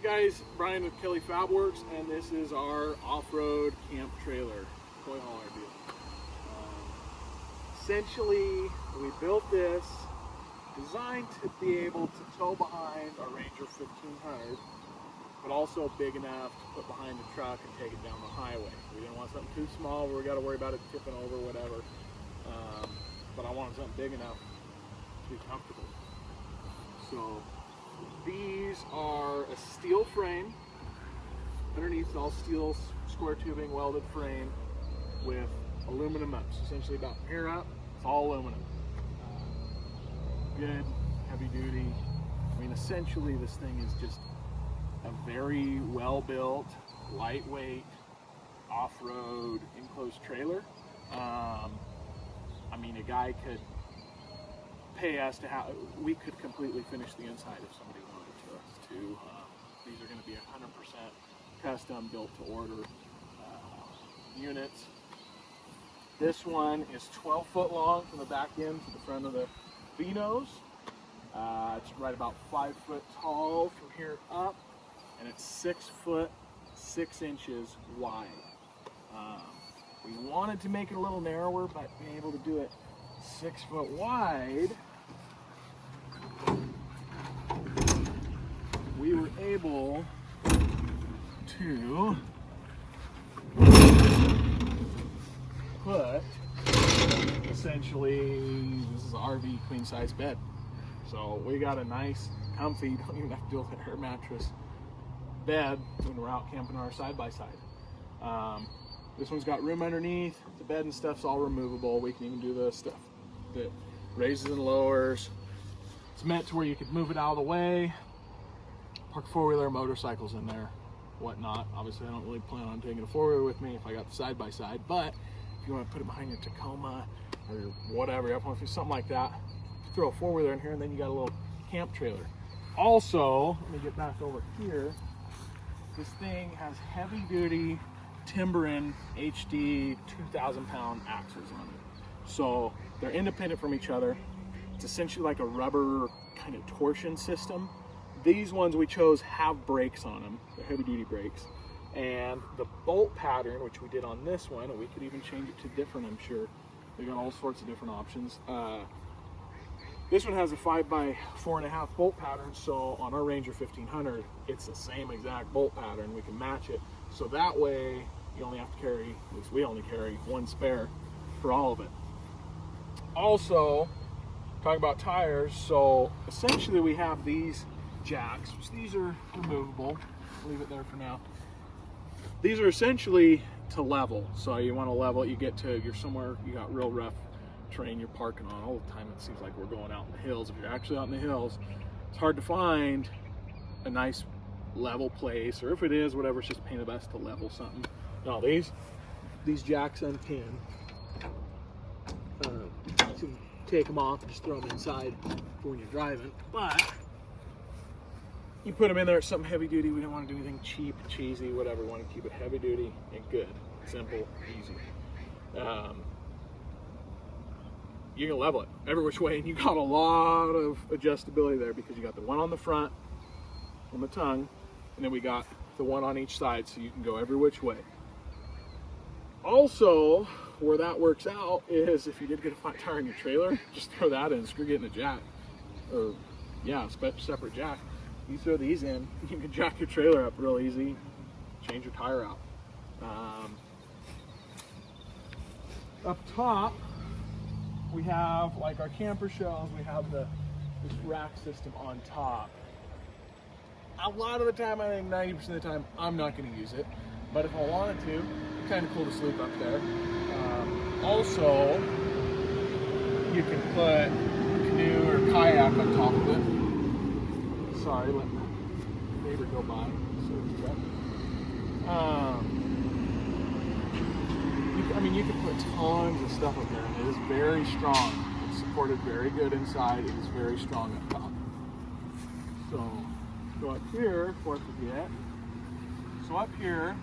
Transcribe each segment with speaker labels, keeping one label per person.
Speaker 1: guys, Brian with Kelly FabWorks, and this is our off-road camp trailer, toy hauler deal. Essentially, we built this designed to be able to tow behind our Ranger 1500, but also big enough to put behind the truck and take it down the highway. We didn't want something too small where we got to worry about it tipping over, whatever. But I wanted something big enough to be comfortable. So these are a steel frame. Underneath it's all steel square tubing welded frame with aluminum ups. Essentially about here up, it's all aluminum. Good, heavy duty. I mean, essentially this thing is just a very well built, lightweight, off-road enclosed trailer. I mean, a guy could pay us to have, we could completely finish the inside if somebody wanted us to. These are going to be 100% custom, built to order units. This one is 12 foot long from the back end to the front of the V-nose. It's right about 5 foot tall from here up, and it's 6 foot 6 inches wide. We wanted to make it a little narrower, but being able to do it 6 foot wide, we were able to put, essentially, this is an RV queen size bed. So we got a nice, comfy, don't even have to deal with an air mattress bed when we're out camping our side-by-side. This one's got room underneath. The bed and stuff's all removable. We can even do the stuff that raises and lowers. It's meant to where you could move it out of the way, park four-wheeler, motorcycles in there, whatnot. Obviously I don't really plan on taking a four-wheeler with me if I got the side-by-side, but if you want to put it behind your Tacoma or your whatever, F-150, something like that, throw a four-wheeler in here and then you got a little camp trailer. Also, let me get back over here. This thing has heavy-duty Timberin HD 2,000 pound axles on it. So they're independent from each other. It's essentially like a rubber kind of torsion system. These ones we chose have brakes on them. They're heavy-duty brakes. And the bolt pattern, which we did on this one, and we could even change it to different, I'm sure. They got all sorts of different options. This one has a 5x4.5 bolt pattern, so on our Ranger 1500, it's the same exact bolt pattern. We can match it. So that way, you only have to carry, at least we only carry, one spare for all of it. Also, talking about tires, so essentially we have these jacks, which these are removable. Leave it there for now. These are essentially to level. So you want to level it, you get to, you're somewhere, you got real rough terrain you're parking on. All the time it seems like we're going out in the hills. If you're actually out in the hills, it's hard to find a nice level place, or if it is, whatever, it's just a pain in the best to level something. No, these jacks unpin. You can take them off and just throw them inside for when you're driving, but you put them in there, it's something heavy duty. We don't want to do anything cheap, cheesy, whatever. We want to keep it heavy duty and good, simple, easy. You can level it every which way, and you got a lot of adjustability there because you got the one on the front, on the tongue, and then we got the one on each side, so you can go every which way. Also, where that works out is if you did get a flat tire in your trailer, just throw that in, screw getting a jack, or yeah, separate jack. You throw these in, you can jack your trailer up real easy, change your tire out. Up top, we have, like our camper shells, we have this rack system on top. A lot of the time, I think 90% of the time, I'm not going to use it. But if I wanted to, it's kind of cool to sleep up there. Also, you can put a canoe or kayak on top of it. Sorry, let the neighbor go by. I mean, you can put tons of stuff up there, and it is very strong. It's supported very good inside. It is very strong up top. So, go up here, fourth forget. So up here,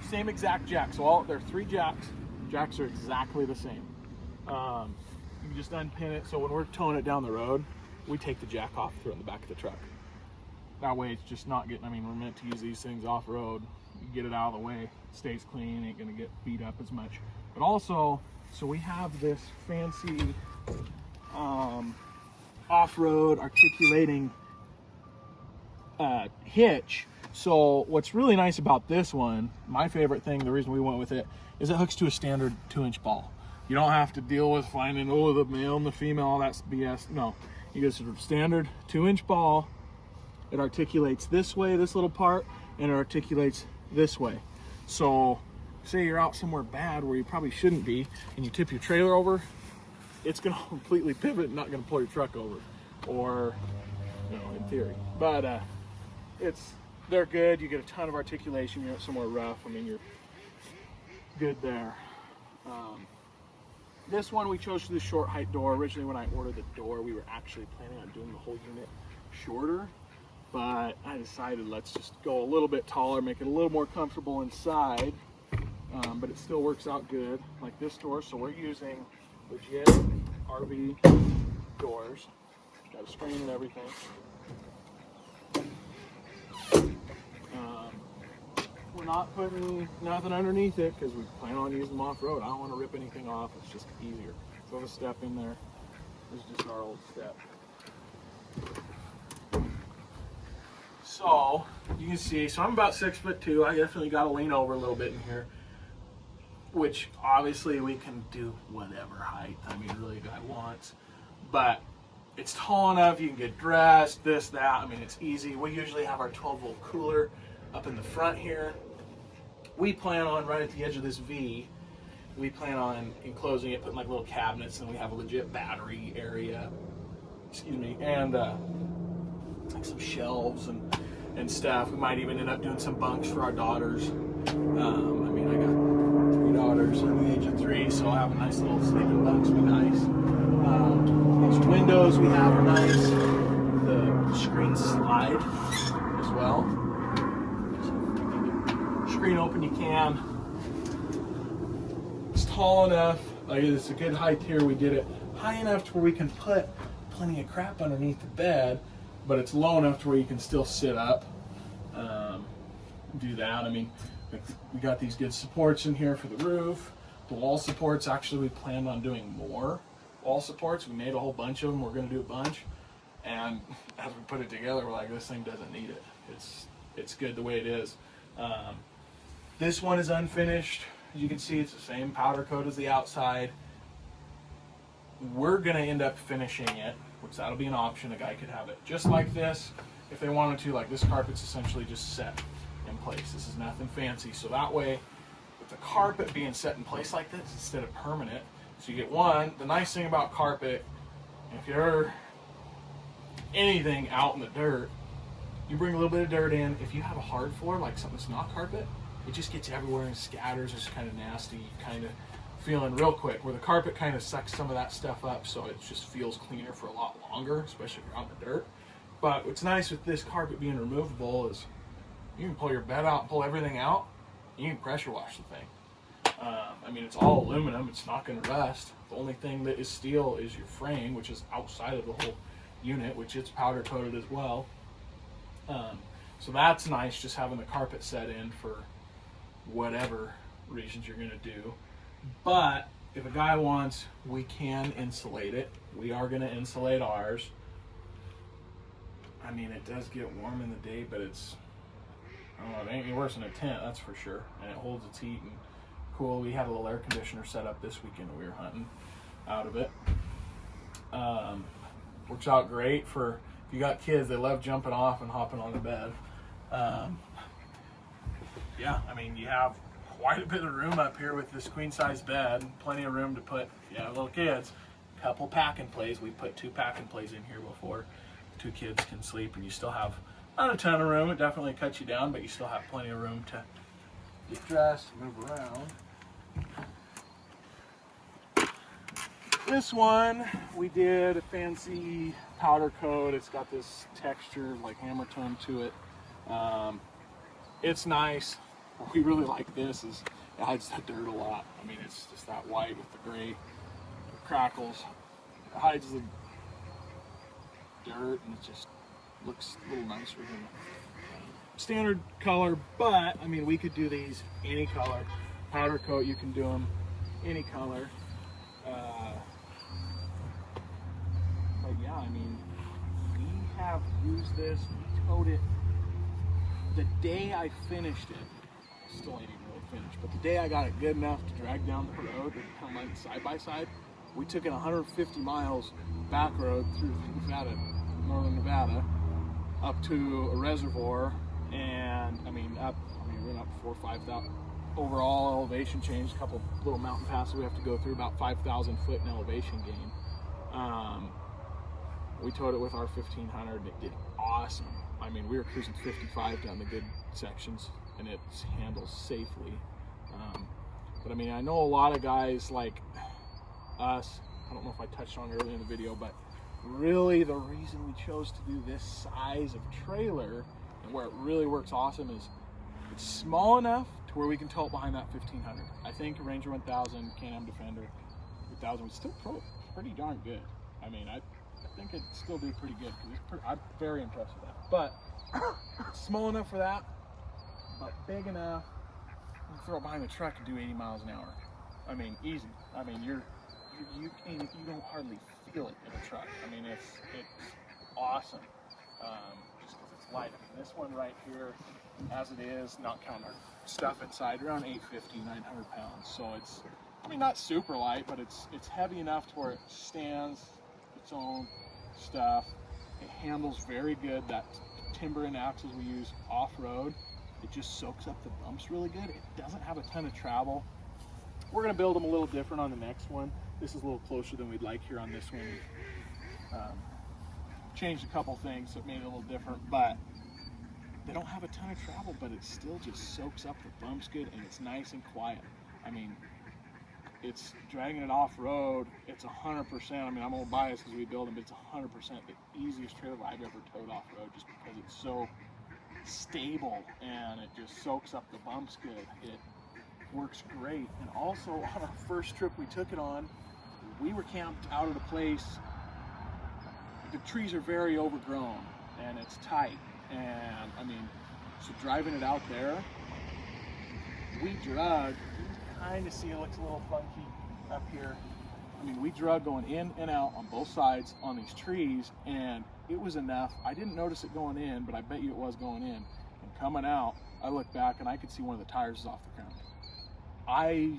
Speaker 1: same exact jack. So there are 3 jacks. Jacks are exactly the same. You can just unpin it. So when we're towing it down the road, we take the jack off, throw it in the back of the truck. That way it's just not getting, I mean, we're meant to use these things off-road. You get it out of the way, it stays clean, ain't gonna get beat up as much. But also, so we have this fancy off-road articulating hitch. So what's really nice about this one, my favorite thing, the reason we went with it, is it hooks to a standard 2-inch ball. You don't have to deal with finding, oh, the male and the female, all that BS. No, you get a standard 2-inch ball. It articulates this way, this little part, and it articulates this way. So say you're out somewhere bad where you probably shouldn't be, and you tip your trailer over, it's gonna completely pivot and not gonna pull your truck over, or, you know, in theory. But they're good. You get a ton of articulation. You're somewhere rough, I mean, you're good there. This one we chose for the short height door. Originally when I ordered the door, we were actually planning on doing the whole unit shorter, but I decided let's just go a little bit taller, make it a little more comfortable inside, but it still works out good, like this door. So we're using legit RV doors. Got a screen and everything. We're not putting nothing underneath it because we plan on using them off-road. I don't want to rip anything off. It's just easier. Throw a step in there. This is just our old step. So you can see, so I'm about 6'2". I definitely got to lean over a little bit in here, which obviously we can do whatever height. I mean, really, the guy wants, but it's tall enough. You can get dressed, this, that. I mean, it's easy. We usually have our 12-volt cooler up in the front here. We plan on, right at the edge of this V, we plan on enclosing it, putting like little cabinets, and we have a legit battery area, excuse me, and like some shelves and stuff. We might even end up doing some bunks for our daughters. I mean, I got 3 daughters under the age of 3, so I'll have a nice little sleeping bunks, be nice. These windows we have are nice. The screens slide as well. Screen open you can. It's tall enough, like it's a good height here. We did it high enough to where we can put plenty of crap underneath the bed, but it's low enough to where you can still sit up, do that. I mean, we got these good supports in here for the roof. The wall supports, actually we planned on doing more wall supports. We made a whole bunch of them. We're gonna do a bunch, and as we put it together, we're like, this thing doesn't need it. It's good the way it is. This one is unfinished. As you can see, it's the same powder coat as the outside. We're gonna end up finishing it, which that'll be an option. A guy could have it just like this if they wanted to. Like this carpet's essentially just set in place. This is nothing fancy. So that way, with the carpet being set in place like this instead of permanent, so you get one, the nice thing about carpet, if you're anything out in the dirt, you bring a little bit of dirt in. If you have a hard floor, like something that's not carpet, it just gets everywhere and scatters. It's kind of nasty, kind of feeling real quick, where the carpet kind of sucks some of that stuff up, so it just feels cleaner for a lot longer, especially if you're out in the dirt. But what's nice with this carpet being removable is you can pull your bed out, pull everything out, you can pressure wash the thing. I mean, it's all aluminum, it's not going to rust. The only thing that is steel is your frame, which is outside of the whole unit, which it's powder coated as well. So that's nice, just having the carpet set in for whatever reasons you're going to do. But if a guy wants, we can insulate it. We are going to insulate ours. I mean, it does get warm in the day, but it's, I don't know, it ain't any worse than a tent, that's for sure. And it holds its heat and cool. We had a little air conditioner set up this weekend when we were hunting out of it. Works out great for, if you got kids, they love jumping off and hopping on the bed. Yeah, I mean, you have quite a bit of room up here with this queen size bed. Plenty of room to put, if you have little kids, a couple pack and plays. We put 2 pack and plays in here before. 2 kids can sleep, and you still have not a ton of room. It definitely cuts you down, but you still have plenty of room to get dressed, move around. This one, we did a fancy powder coat. It's got this texture, like hammer tone to it. It's nice. What we really like this is it hides the dirt a lot. I mean, it's just that white with the gray crackles. It hides the dirt, and it's just looks a little nicer than standard color, but I mean, we could do these any color. Powder coat, you can do them any color. But yeah, I mean, we have used this, we towed it. The day I finished it, still ain't even really finished, but the day I got it good enough to drag down the road and kind of like side by side, we took it 150 miles back road through Nevada, northern Nevada, up to a reservoir, and we went up 4,000 or 5,000 overall elevation change, a couple little mountain passes we have to go through, about 5,000 foot in elevation gain. We towed it with our 1500 and it did awesome. I mean, we were cruising 55 down the good sections and it handles safely. But I mean, I know a lot of guys like us, I don't know if I touched on it earlier in the video, but really the reason we chose to do this size of trailer and where it really works awesome is it's small enough to where we can tow it behind that 1500. I think a Ranger 1000, Can-Am Defender 2000 would still pretty darn good. I mean, I think it'd still do pretty good because I'm very impressed with that. But it's small enough for that, but big enough you can throw it behind the truck and do 80 miles an hour. I mean, easy. I mean, you don't hardly feel it in a truck. I mean, it's awesome. Just because it's light. I mean, this one right here, as it is, not counting our stuff inside, around 850, 900 pounds. So it's, I mean, not super light, but it's heavy enough to where it stands its own stuff. It handles very good. That timber and axles we use off-road, it just soaks up the bumps really good. It doesn't have a ton of travel. We're going to build them a little different on the next one. This is a little closer than we'd like here on this one. Changed a couple things, so it made it a little different, but they don't have a ton of travel, but it still just soaks up the bumps good, and it's nice and quiet. I mean, it's dragging it off-road, it's 100%, I mean, I'm a little biased because we build them, but it's 100% the easiest trailer I've ever towed off-road just because it's so stable, and it just soaks up the bumps good. It works great. And also, on our first trip we took it on, we were camped out at a place, the trees are very overgrown, and it's tight, and I mean, so driving it out there, we drug, you can kind of see it looks a little funky up here. I mean, we drug going in and out on both sides on these trees, and it was enough. I didn't notice it going in, but I bet you it was going in. And coming out, I looked back and I could see one of the tires is off the ground. I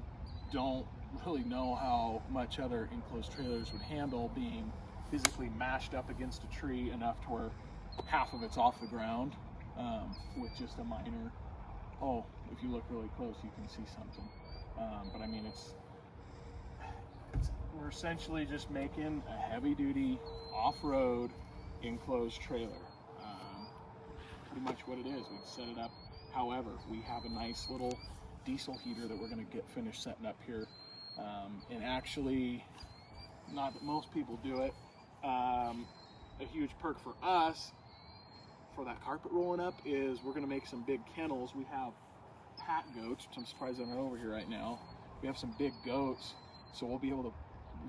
Speaker 1: don't really know how much other enclosed trailers would handle being physically mashed up against a tree enough to where half of it's off the ground with just a minor, oh, if you look really close you can see something. But I mean, we're essentially just making a heavy duty off-road enclosed trailer. Pretty much what it is. We've set it up. However, we have a nice little diesel heater that we're going to get finished setting up here. And actually, not that most people do it, a huge perk for us for that carpet rolling up is we're going to make some big kennels. We have pat goats, which I'm surprised they're not over here right now. We have some big goats, so we'll be able to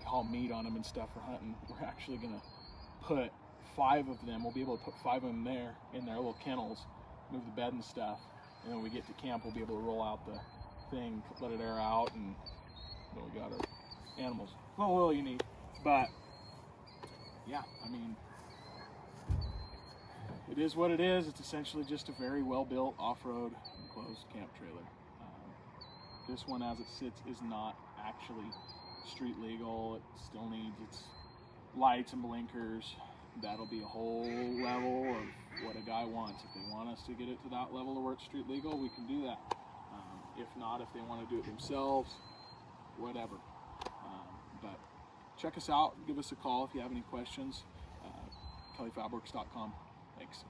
Speaker 1: haul meat on them and stuff for hunting. We're actually going to put 5 of them. We'll be able to put 5 of them there in their little kennels, move the bed and stuff, and then when we get to camp we'll be able to roll out the thing, let it air out, and then we got our animals. Not all you need, but yeah, I mean, it is what it is. It's essentially just a very well-built off-road enclosed camp trailer. This one as it sits is not actually street legal. It still needs its lights and blinkers. That'll be a whole level of what a guy wants. If they want us to get it to that level where it's street legal, we can do that. If not, if they want to do it themselves, whatever. But check us out. Give us a call if you have any questions. KellyFabWorks.com. Thanks.